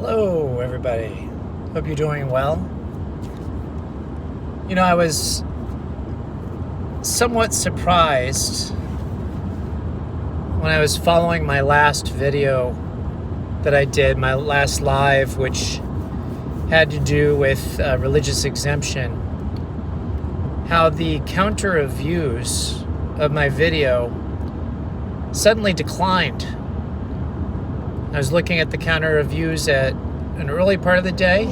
Hello, everybody. Hope you're doing well. I was somewhat surprised when I was following my last video that I did, my last live, which had to do with religious exemption, how the counter of views of my video suddenly declined. I was looking at the counter of views at an early part of the day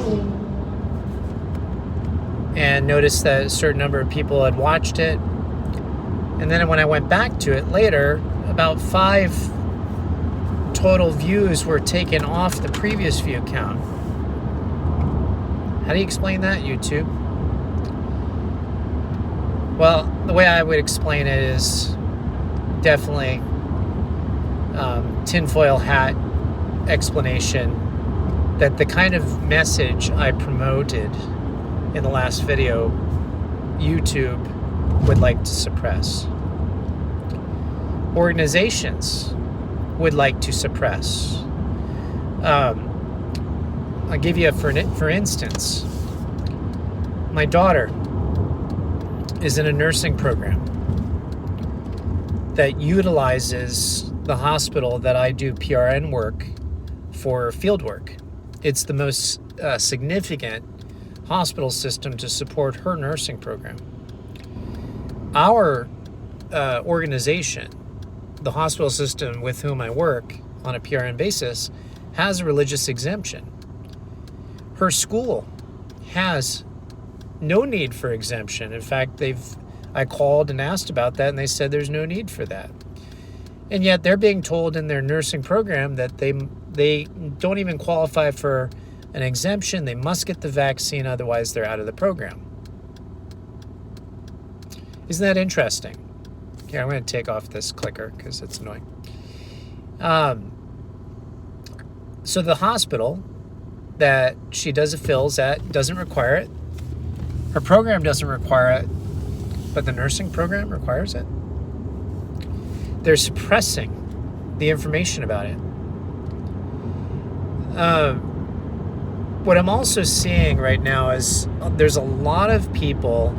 and noticed that a certain number of people had watched it. And then when I went back to it later, about 5 total views were taken off the previous view count. How do you explain that, YouTube? Well, the way I would explain it is definitely tinfoil hat explanation that the kind of message I promoted in the last video, YouTube would like to suppress. Organizations would like to suppress. I'll give you for instance. My daughter is in a nursing program that utilizes the hospital that I do PRN work for field work. It's the most significant hospital system to support her nursing program. Our organization, the hospital system with whom I work on a PRN basis, has a religious exemption. Her school has no need for exemption. In fact, I called and asked about that, and they said there's no need for that. And yet they're being told in their nursing program that they don't even qualify for an exemption. They must get the vaccine, otherwise they're out of the program. Isn't that interesting? Okay, I'm going to take off this clicker because it's annoying. So the hospital that she does the fills at doesn't require it. Her program doesn't require it, but the nursing program requires it. They're suppressing the information about it. What I'm also seeing right now is there's a lot of people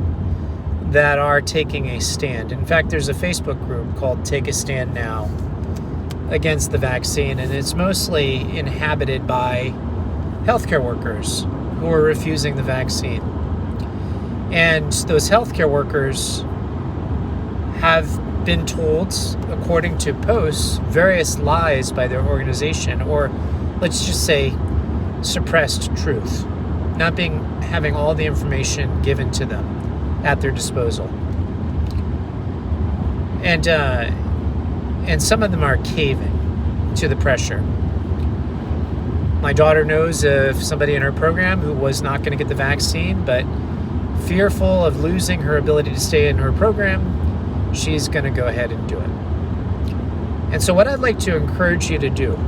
that are taking a stand. In fact, there's a Facebook group called Take a Stand Now against the vaccine, and it's mostly inhabited by healthcare workers who are refusing the vaccine. And those healthcare workers have been told, according to posts, various lies by their organization, or let's just say suppressed truth, not having all the information given to them at their disposal. And some of them are caving to the pressure. My daughter knows of somebody in her program who was not going to get the vaccine, but fearful of losing her ability to stay in her program, she's going to go ahead and do it. And so what I'd like to encourage you to do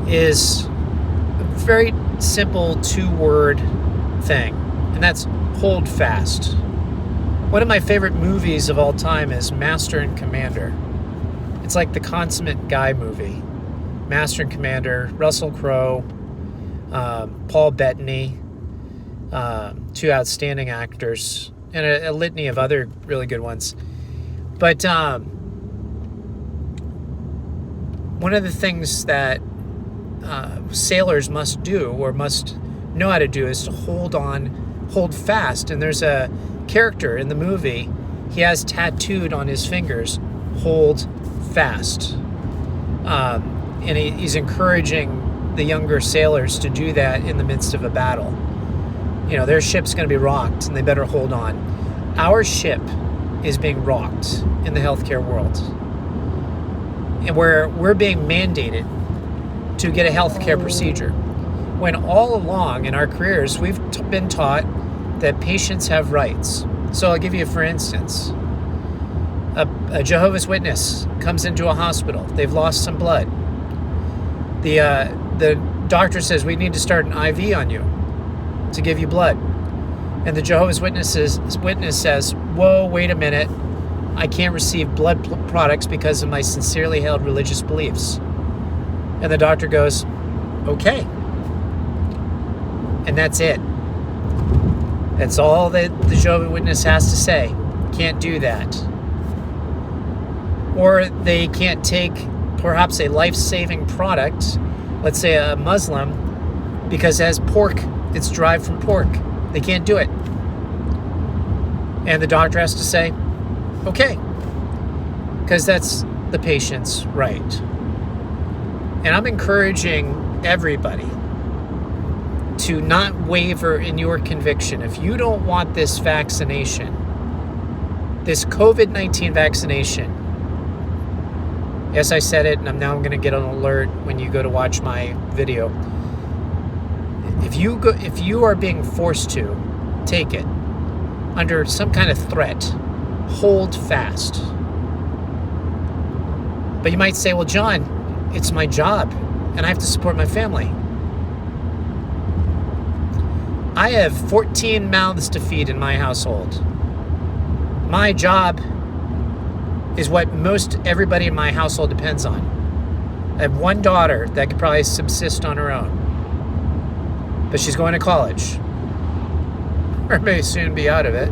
is a very simple 2-word thing, and that's hold fast. One of my favorite movies of all time is Master and Commander. It's like the consummate guy movie. Master and Commander, Russell Crowe, Paul Bettany, 2 outstanding actors, and a litany of other really good ones. But one of the things that sailors must do, or must know how to do, is to hold fast. And there's a character in the movie, he has tattooed on his fingers, hold fast. And he's encouraging the younger sailors to do that in the midst of a battle. Their ship's going to be rocked, and they better hold on. Our ship is being rocked in the healthcare world, and we're being mandated to get a healthcare procedure, when all along in our careers we've been taught that patients have rights. So I'll give you, for instance, a Jehovah's Witness comes into a hospital. They've lost some blood. The doctor says, we need to start an IV on you to give you blood. And the Jehovah's Witness says, whoa, wait a minute. I can't receive blood products because of my sincerely held religious beliefs. And the doctor goes, okay. And that's it. That's all that the Jehovah's Witness has to say. Can't do that. Or they can't take perhaps a life-saving product, let's say a Muslim, because it has pork, it's derived from pork. They can't do it. And the doctor has to say, okay, because that's the patient's right. And I'm encouraging everybody to not waver in your conviction. If you don't want this vaccination, this COVID-19 vaccination, yes, I said it, and I'm going to get an alert when you go to watch my video. If you are being forced to take it under some kind of threat, hold fast. But you might say, well, John, it's my job, and I have to support my family. I have 14 mouths to feed in my household. My job is what most everybody in my household depends on. I have one daughter that could probably subsist on her own, but she's going to college, or may soon be out of it.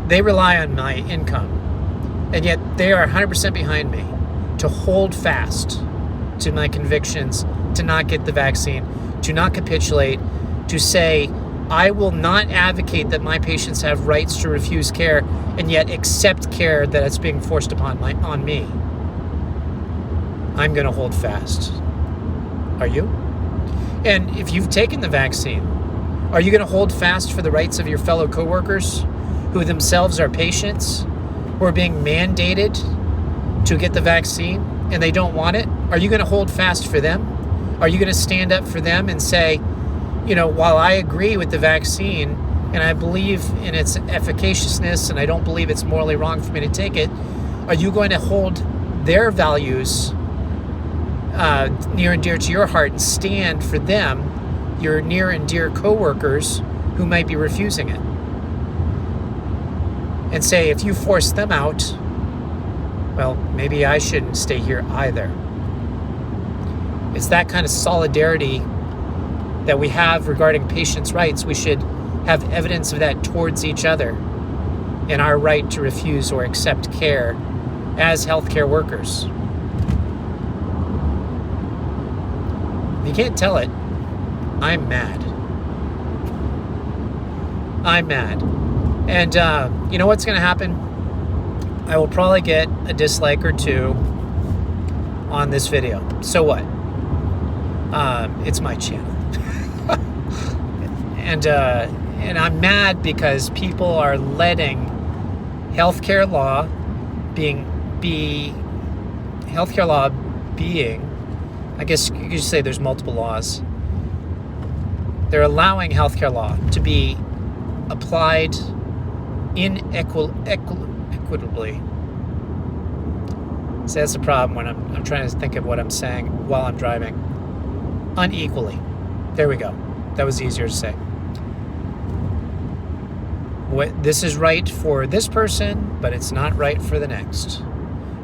They rely on my income, and yet they are 100% behind me to hold fast to my convictions, to not get the vaccine, to not capitulate, to say, I will not advocate that my patients have rights to refuse care and yet accept care that is being forced on me. I'm going to hold fast. Are you? And if you've taken the vaccine, are you going to hold fast for the rights of your fellow coworkers who themselves are patients, who are being mandated to get the vaccine and they don't want it? Are you going to hold fast for them? Are you going to stand up for them and say, you know, while I agree with the vaccine and I believe in its efficaciousness and I don't believe it's morally wrong for me to take it, are you going to hold their values near and dear to your heart and stand for them, your near and dear coworkers who might be refusing it? And say, if you force them out, well, maybe I shouldn't stay here either. It's that kind of solidarity that we have regarding patients' rights. We should have evidence of that towards each other in our right to refuse or accept care as healthcare workers. If you can't tell it, I'm mad. I'm mad. And you know what's going to happen? I will probably get a dislike or two on this video. So what? It's my channel. And I'm mad because people are letting healthcare law being, I guess you could say there's multiple laws. They're allowing healthcare law to be applied equitably. So that's the problem when I'm trying to think of what I'm saying while I'm driving. Unequally. There we go. That was easier to say. This is right for this person, but it's not right for the next.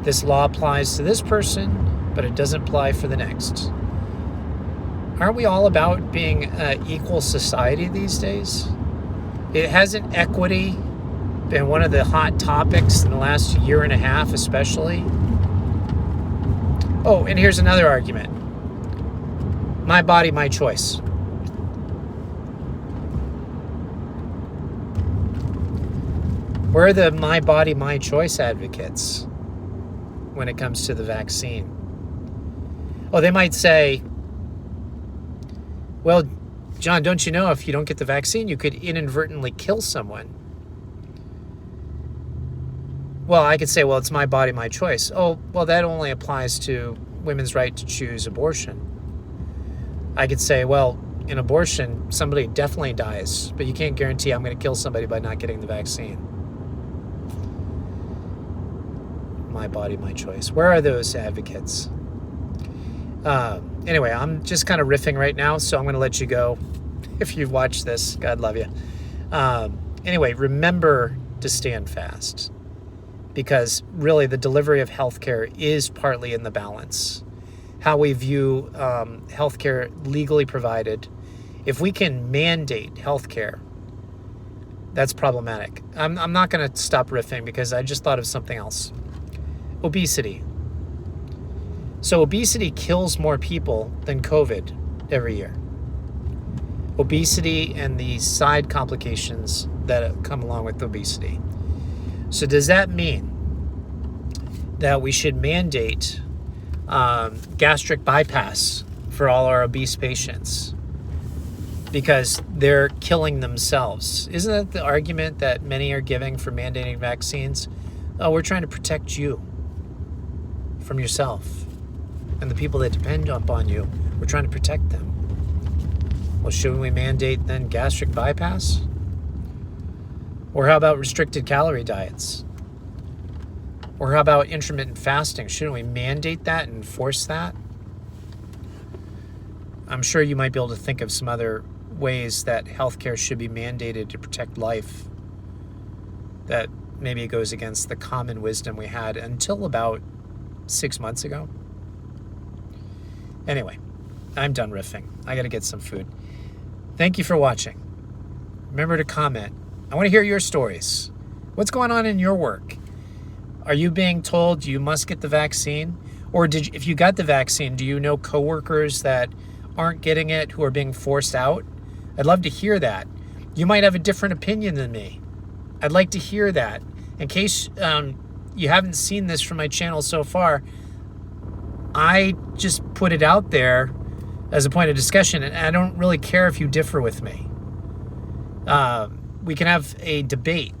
This law applies to this person, but it doesn't apply for the next. Aren't we all about being an equal society these days? Hasn't equity been one of the hot topics in the last year and a half, especially? Oh, and here's another argument. My body, my choice. Where are the my body, my choice advocates when it comes to the vaccine? Oh, they might say, well, John, don't you know if you don't get the vaccine, you could inadvertently kill someone? Well, I could say, well, it's my body, my choice. Oh, well, that only applies to women's right to choose abortion. I could say, well, in abortion, somebody definitely dies, but you can't guarantee I'm going to kill somebody by not getting the vaccine. My body, my choice. Where are those advocates? Anyway, I'm just kind of riffing right now, so I'm going to let you go. If you've watched this, God love you. Anyway, remember to stand fast, because really the delivery of healthcare is partly in the balance. how we view healthcare legally provided. If we can mandate healthcare, that's problematic. I'm not going to stop riffing because I just thought of something else. Obesity. So obesity kills more people than COVID every year. Obesity and the side complications that come along with obesity. So does that mean that we should mandate gastric bypass for all our obese patients because they're killing themselves? Isn't that the argument that many are giving for mandating vaccines? Oh, we're trying to protect you from yourself and the people that depend upon you. We're trying to protect them. Well, shouldn't we mandate then gastric bypass? Or how about restricted calorie diets? Or how about intermittent fasting? Shouldn't we mandate that and enforce that? I'm sure you might be able to think of some other ways that healthcare should be mandated to protect life. That maybe it goes against the common wisdom we had until about 6 months ago. Anyway, I'm done riffing. I got to get some food. Thank you for watching. Remember to comment. I want to hear your stories. What's going on in your work? Are you being told you must get the vaccine? Or if you got the vaccine, do you know coworkers that aren't getting it who are being forced out? I'd love to hear that. You might have a different opinion than me. I'd like to hear that. In case you haven't seen this from my channel so far, I just put it out there as a point of discussion, and I don't really care if you differ with me. We can have a debate.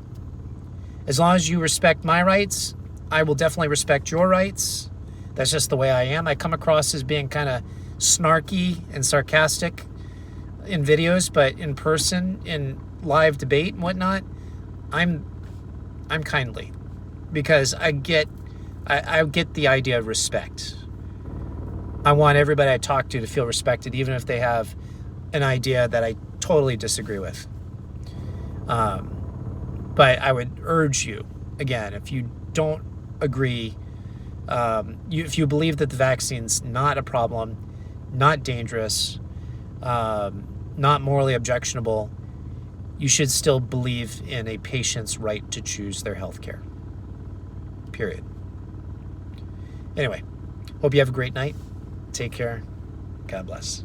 As long as you respect my rights, I will definitely respect your rights. That's just the way I am. I come across as being kind of snarky and sarcastic in videos, but in person, in live debate and whatnot, I'm kindly, because I get the idea of respect. I want everybody I talk to feel respected, even if they have an idea that I totally disagree with. But I would urge you, again, if you don't agree, if you believe that the vaccine's not a problem, not dangerous, not morally objectionable, you should still believe in a patient's right to choose their health care. Period. Anyway, hope you have a great night. Take care. God bless.